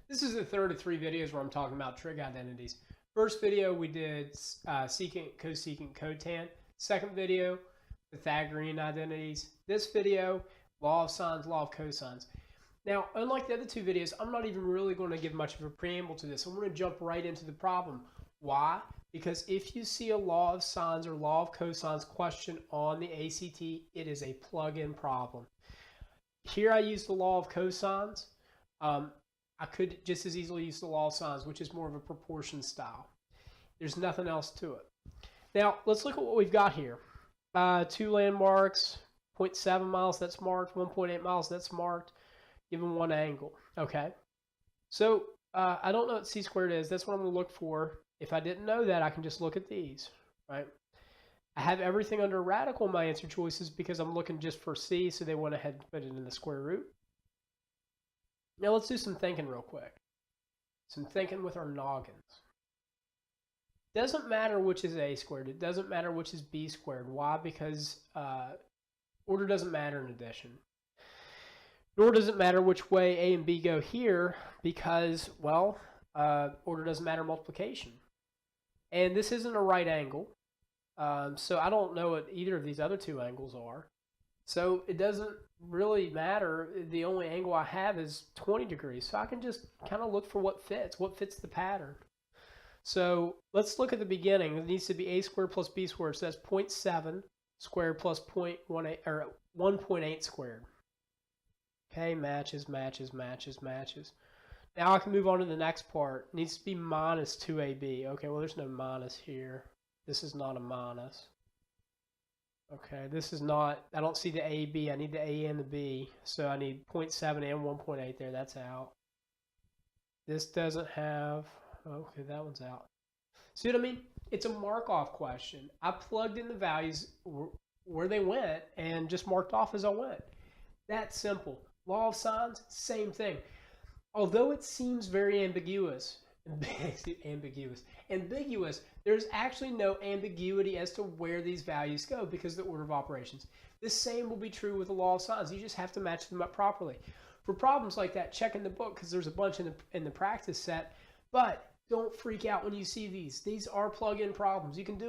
This is the third of 3 videos where I'm talking about trig identities. First video, we did secant, cosecant, cotan. Second video, Pythagorean identities. This video, law of sines, law of cosines. Now, unlike the other 2 videos, I'm not even really going to give much of a preamble to this. I'm going to jump right into the problem. Why? Because if you see a law of sines or law of cosines question on the ACT, it is a plug-in problem. Here I use the law of cosines. I could just as easily use the law of sines, which is more of a proportion style. There's nothing else to it. Now, let's look at what we've got here. 2 landmarks, 0.7 miles, that's marked, 1.8 miles, that's marked, given one angle. Okay. So I don't know what c squared is. That's what I'm going to look for. If I didn't know that, I can just look at these, right? I have everything under radical in my answer choices because I'm looking just for c, so they went ahead and put it in the square root. Now let's do some thinking real quick. Some thinking with our noggins. Doesn't matter which is a squared. It doesn't matter which is b squared. Why? Because order doesn't matter in addition. Nor does it matter which way a and b go here because, well, order doesn't matter in multiplication. And this isn't a right angle. So I don't know what either of these other 2 angles are. So it doesn't really matter. The only angle I have is 20 degrees. So I can just kind of look for what fits the pattern. So let's look at the beginning. It needs to be a squared plus b squared. So that's 0.7 squared plus 0.18 or 1.8 squared. Okay, matches, matches, matches, matches. Now I can move on to the next part. It needs to be minus 2ab. Okay, well there's no minus here. This is not a minus. Okay, this is not, I don't see the A, B. I need the A and the B. So I need 0.7 and 1.8 there. That's out. This doesn't have, okay, that one's out. See what I mean? It's a mark-off question. I plugged in the values where they went and just marked off as I went. That's simple. Law of sines, same thing. Although it seems very ambiguous, there's actually no ambiguity as to where these values go because of the order of operations. The same will be true with the law of sines. You just have to match them up properly. For problems like that, check in the book because there's a bunch in the practice set. But don't freak out when you see these. These are plug-in problems. You can do